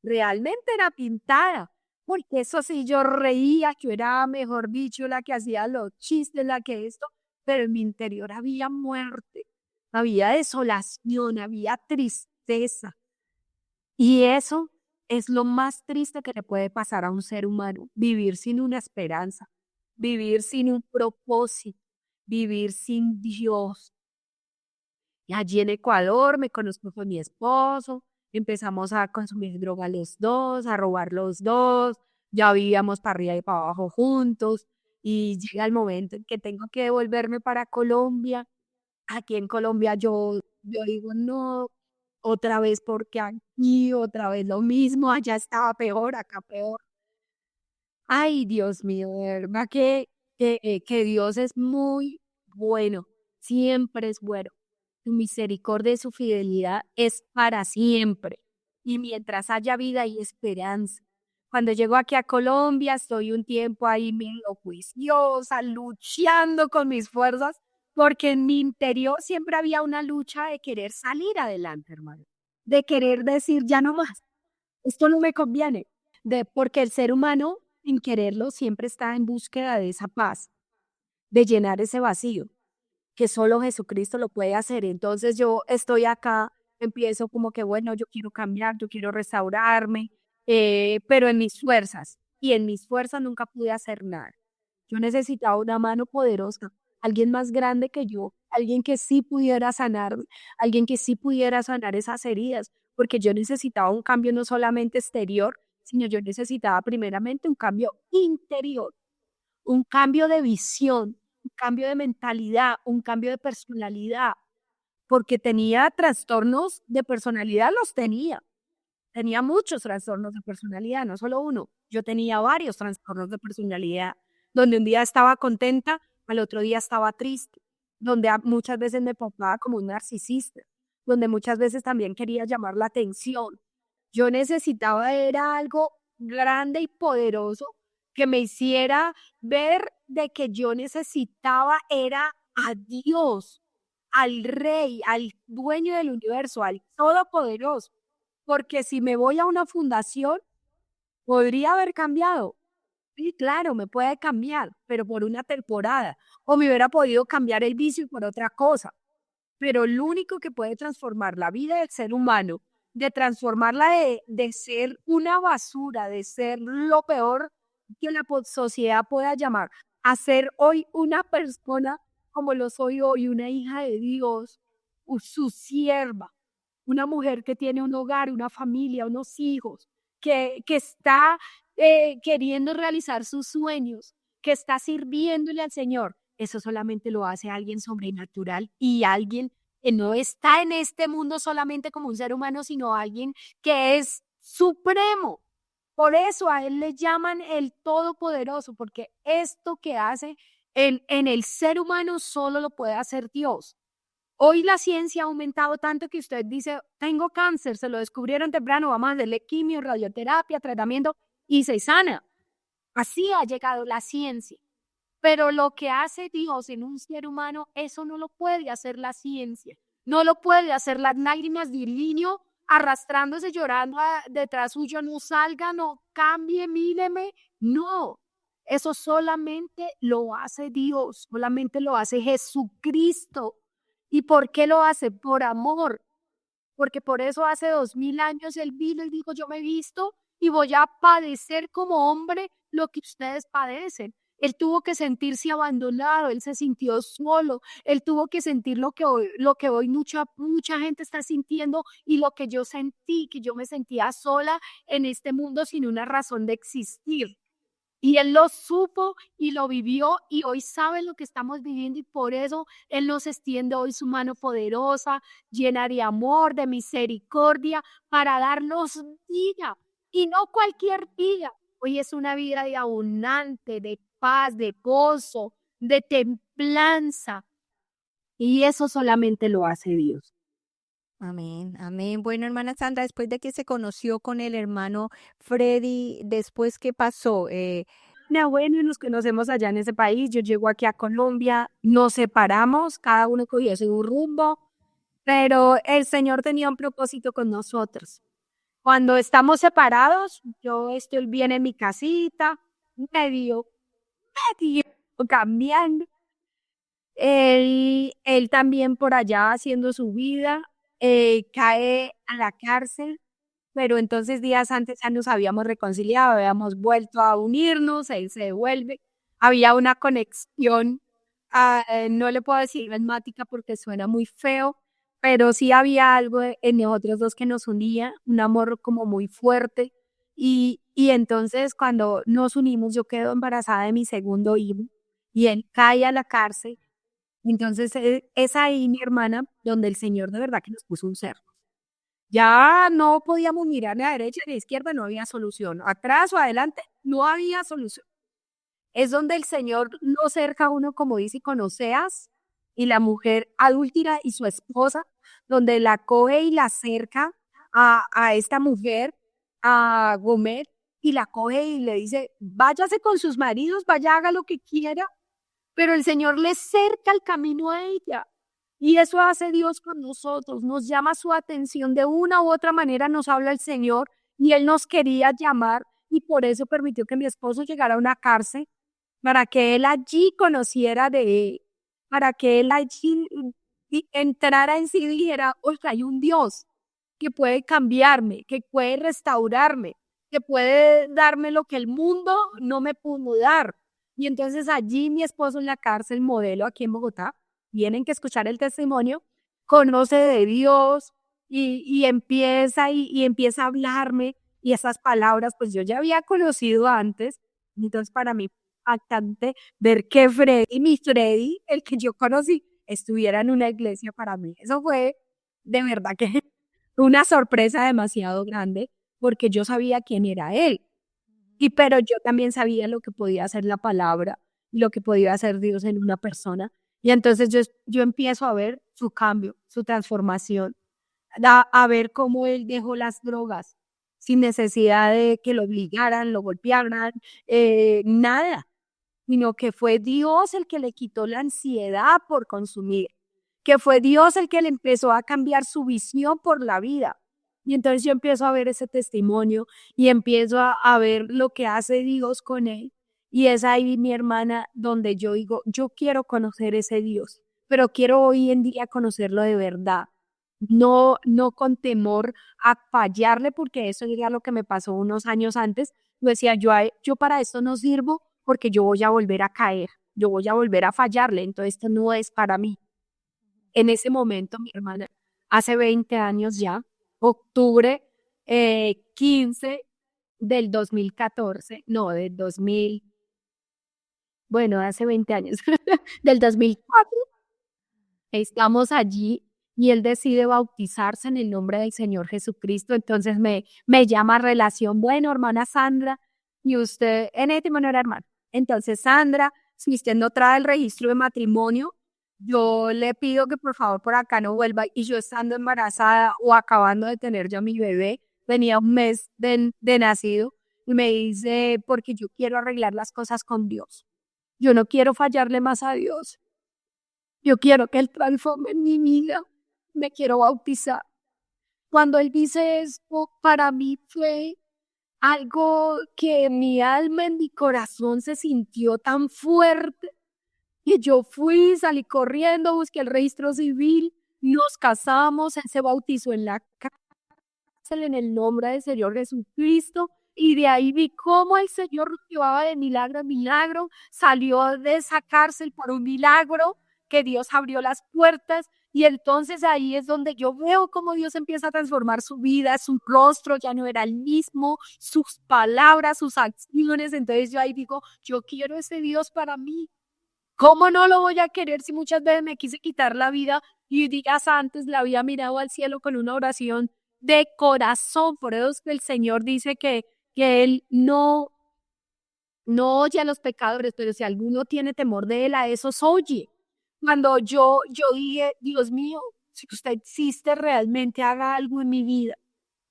Realmente era pintada, porque eso sí, yo reía, yo era, mejor dicho, la que hacía los chistes, la que esto, pero en mi interior había muerte, había desolación, había tristeza. Y eso es lo más triste que le puede pasar a un ser humano, vivir sin una esperanza, vivir sin un propósito, vivir sin Dios. Y allí en Ecuador me conozco con mi esposo, empezamos a consumir droga los dos, a robar los dos, ya vivíamos para arriba y para abajo juntos y llega el momento en que tengo que devolverme para Colombia. Aquí en Colombia yo digo, no, otra vez porque aquí, otra vez lo mismo, allá estaba peor, acá peor. Ay, Dios mío, de verdad que Dios es muy bueno, siempre es bueno. Su misericordia y su fidelidad es para siempre. Y mientras haya vida hay esperanza. Cuando llego aquí a Colombia, estoy un tiempo ahí medio juiciosa, luchando con mis fuerzas, porque en mi interior siempre había una lucha de querer salir adelante, hermano, de querer decir ya no más, esto no me conviene, porque el ser humano, sin quererlo, siempre está en búsqueda de esa paz, de llenar ese vacío que solo Jesucristo lo puede hacer. Entonces yo estoy acá, empiezo como que, bueno, yo quiero cambiar, yo quiero restaurarme, pero en mis fuerzas. Y en mis fuerzas nunca pude hacer nada. Yo necesitaba una mano poderosa, alguien más grande que yo, alguien que sí pudiera sanarme, alguien que sí pudiera sanar esas heridas, porque yo necesitaba un cambio no solamente exterior, sino yo necesitaba primeramente un cambio interior, un cambio de visión, un cambio de mentalidad, un cambio de personalidad, porque tenía trastornos de personalidad, los tenía muchos trastornos de personalidad, no solo uno, yo tenía varios trastornos de personalidad, donde un día estaba contenta, al otro día estaba triste, donde muchas veces me portaba como un narcisista, donde muchas veces también quería llamar la atención. Yo necesitaba era algo grande y poderoso que me hiciera ver de que yo necesitaba era a Dios, al Rey, al dueño del universo, al Todopoderoso, porque si me voy a una fundación, podría haber cambiado. Sí, claro, me puede cambiar, pero por una temporada, o me hubiera podido cambiar el vicio por otra cosa, pero lo único que puede transformar la vida del ser humano, de transformarla de ser una basura, de ser lo peor que la sociedad pueda llamar, a ser hoy una persona como lo soy hoy, una hija de Dios, su sierva, una mujer que tiene un hogar, una familia, unos hijos, que está queriendo realizar sus sueños, que está sirviéndole al Señor. Eso solamente lo hace alguien sobrenatural y alguien que no está en este mundo solamente como un ser humano, sino alguien que es supremo. Por eso a él le llaman el Todopoderoso, porque esto que hace en el ser humano solo lo puede hacer Dios. Hoy la ciencia ha aumentado tanto que usted dice, tengo cáncer, se lo descubrieron temprano, vamos a hacerle quimio, radioterapia, tratamiento y se sana. Así ha llegado la ciencia. Pero lo que hace Dios en un ser humano, eso no lo puede hacer la ciencia. No lo puede hacer las lágrimas de un niño arrastrándose, llorando detrás suyo, no salga, no cambie, míreme. No, eso solamente lo hace Dios, solamente lo hace Jesucristo. ¿Y por qué lo hace? Por amor, porque por eso hace 2000 años Él vino y dijo, yo me he visto y voy a padecer como hombre lo que ustedes padecen. Él tuvo que sentirse abandonado, él se sintió solo, él tuvo que sentir lo que hoy mucha gente está sintiendo y lo que yo sentí, que yo me sentía sola en este mundo sin una razón de existir. Y Él lo supo y lo vivió y hoy sabe lo que estamos viviendo y por eso Él nos extiende hoy su mano poderosa, llena de amor, de misericordia, para darnos vida. Y no cualquier vida. Hoy es una vida de abundante, de paz, de gozo, de templanza. Y eso solamente lo hace Dios. Amén, amén. Bueno, hermana Sandra, después de que se conoció con el hermano Freddy, después, ¿qué pasó? Bueno, y nos conocemos allá en ese país. Yo llego aquí a Colombia, nos separamos, cada uno cogió su rumbo, pero el Señor tenía un propósito con nosotros. Cuando estamos separados, yo estoy bien en mi casita, medio, medio cambiando. Él también por allá haciendo su vida, cae a la cárcel, pero entonces días antes ya nos habíamos reconciliado, habíamos vuelto a unirnos, él se devuelve, había una conexión, no le puedo decir almática porque suena muy feo, pero sí había algo en nosotros dos que nos unía, un amor como muy fuerte, y entonces cuando nos unimos yo quedo embarazada de mi segundo hijo, y él cae a la cárcel, entonces es ahí mi hermana donde el Señor de verdad que nos puso un cerco. Ya no podíamos mirar ni a derecha ni a izquierda, no había solución. Atrás o adelante, no había solución. Es donde el Señor lo cerca a uno, como dice, con Oseas, y la mujer adúltera y su esposa, donde la coge y la cerca a esta mujer, a Gomer, y la coge y le dice, váyase con sus maridos, vaya, haga lo que quiera, pero el Señor le cerca el camino a ella. Y eso hace Dios con nosotros, nos llama su atención de una u otra manera, nos habla el Señor y Él nos quería llamar y por eso permitió que mi esposo llegara a una cárcel para que Él allí conociera de Él, para que Él allí entrara en sí y dijera, oye, hay un Dios que puede cambiarme, que puede restaurarme, que puede darme lo que el mundo no me pudo dar. Y entonces allí mi esposo en la cárcel modelo aquí en Bogotá, tienen que escuchar el testimonio, conoce de Dios y empieza a hablarme y esas palabras pues yo ya había conocido antes, entonces para mí impactante ver que Freddy, mi Freddy, el que yo conocí, estuviera en una iglesia para mí. Eso fue de verdad que una sorpresa demasiado grande porque yo sabía quién era él. Y pero yo también sabía lo que podía hacer la palabra y lo que podía hacer Dios en una persona. Y entonces yo empiezo a ver su cambio, su transformación, a ver cómo él dejó las drogas sin necesidad de que lo obligaran, lo golpearan, nada, sino que fue Dios el que le quitó la ansiedad por consumir, que fue Dios el que le empezó a cambiar su visión por la vida. Y entonces yo empiezo a ver ese testimonio y empiezo a ver lo que hace Dios con él. Y es ahí, mi hermana, donde yo digo, yo quiero conocer ese Dios, pero quiero hoy en día conocerlo de verdad. No, no con temor a fallarle, porque eso era lo que me pasó unos años antes. Yo decía, yo para esto no sirvo porque yo voy a volver a caer, yo voy a volver a fallarle, entonces esto no es para mí. En ese momento, mi hermana, hace 20 años ya, octubre 15 del 2014, no, del 2000, bueno, hace 20 años, del 2004, estamos allí y él decide bautizarse en el nombre del Señor Jesucristo. Entonces me llama a relación, bueno, hermana Sandra, y usted, en este no era hermana. Entonces, Sandra, si usted no trae el registro de matrimonio, yo le pido que por favor por acá no vuelva. Y yo estando embarazada o acabando de tener ya mi bebé, tenía un mes de nacido, y me dice, porque yo quiero arreglar las cosas con Dios. Yo no quiero fallarle más a Dios. Yo quiero que Él transforme mi vida. Me quiero bautizar. Cuando Él dice esto, para mí fue algo que en mi alma, en mi corazón se sintió tan fuerte. Y yo fui, salí corriendo, busqué el registro civil, nos casamos, Él se bautizó en la cárcel en el nombre del Señor Jesucristo. Y de ahí vi cómo el Señor nos llevaba de milagro en milagro, salió de esa cárcel por un milagro, que Dios abrió las puertas. Y entonces ahí es donde yo veo cómo Dios empieza a transformar su vida, su rostro ya no era el mismo, sus palabras, sus acciones. Entonces yo ahí digo, yo quiero ese Dios para mí. ¿Cómo no lo voy a querer si muchas veces me quise quitar la vida y días antes la había mirado al cielo con una oración de corazón? Por eso es que el Señor dice que Él no oye a los pecadores, pero si alguno tiene temor de Él, a esos oye. Cuando yo dije, Dios mío, si usted existe realmente, haga algo en mi vida.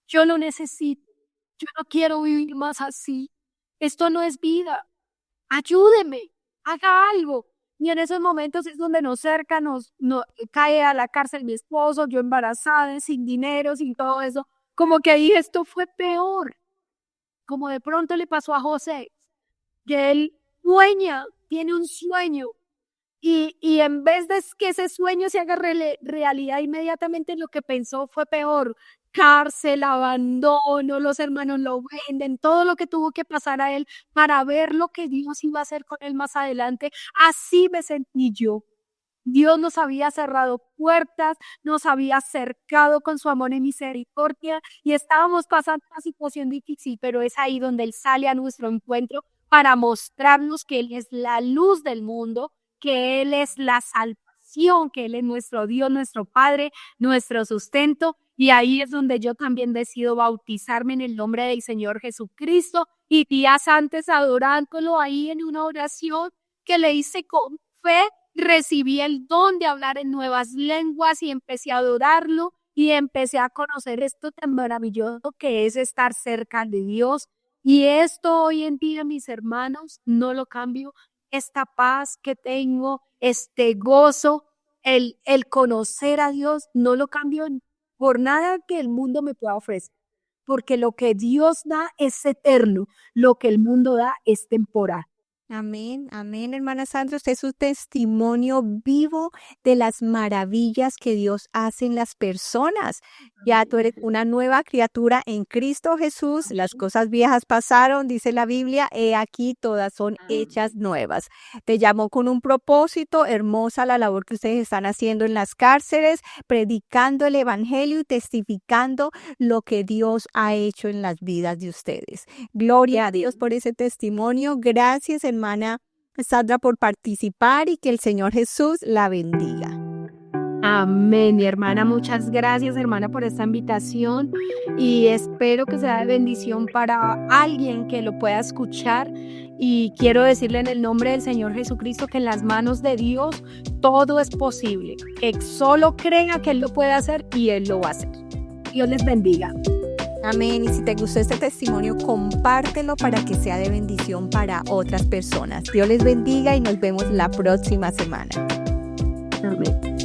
Yo lo necesito. Yo no quiero vivir más así. Esto no es vida. Ayúdeme, haga algo. Y en esos momentos es donde nos cerca, cae a la cárcel mi esposo, yo embarazada, sin dinero, sin todo eso. Como que ahí esto fue peor. Como de pronto le pasó a José, que él sueña, tiene un sueño. Y en vez de que ese sueño se haga realidad, inmediatamente lo que pensó fue peor. Cárcel, abandono, los hermanos lo venden, todo lo que tuvo que pasar a él para ver lo que Dios iba a hacer con él más adelante. Así me sentí yo. Dios nos había cerrado puertas, nos había acercado con su amor y misericordia y estábamos pasando una situación difícil, pero es ahí donde Él sale a nuestro encuentro para mostrarnos que Él es la luz del mundo, que Él es la salvación, que Él es nuestro Dios, nuestro Padre, nuestro sustento. Y ahí es donde yo también decido bautizarme en el nombre del Señor Jesucristo. Y días antes adorándolo ahí en una oración que le hice con fe, recibí el don de hablar en nuevas lenguas y empecé a adorarlo y empecé a conocer esto tan maravilloso que es estar cerca de Dios, Y esto hoy en día, mis hermanos, no lo cambio. Esta paz que tengo, este gozo, el conocer a Dios, no lo cambio por nada que el mundo me pueda ofrecer. Porque lo que Dios da es eterno, lo que el mundo da es temporal. Amén, amén, hermana Sandra. Usted es un testimonio vivo de las maravillas que Dios hace en las personas. Ya tú eres una nueva criatura en Cristo Jesús. Las cosas viejas pasaron, dice la Biblia, he aquí todas son hechas nuevas. Te llamó con un propósito, hermosa la labor que ustedes están haciendo en las cárceles, predicando el evangelio y testificando lo que Dios ha hecho en las vidas de ustedes. Gloria a Dios por ese testimonio. Gracias, hermana Sandra, por participar y que el Señor Jesús la bendiga. Amén, mi hermana. Muchas gracias, hermana, por esta invitación y espero que sea de bendición para alguien que lo pueda escuchar. Y quiero decirle en el nombre del Señor Jesucristo que en las manos de Dios todo es posible. Que solo crea que Él lo puede hacer y Él lo va a hacer. Dios les bendiga. Amén. Y si te gustó este testimonio, compártelo para que sea de bendición para otras personas. Dios les bendiga y nos vemos la próxima semana. Amén.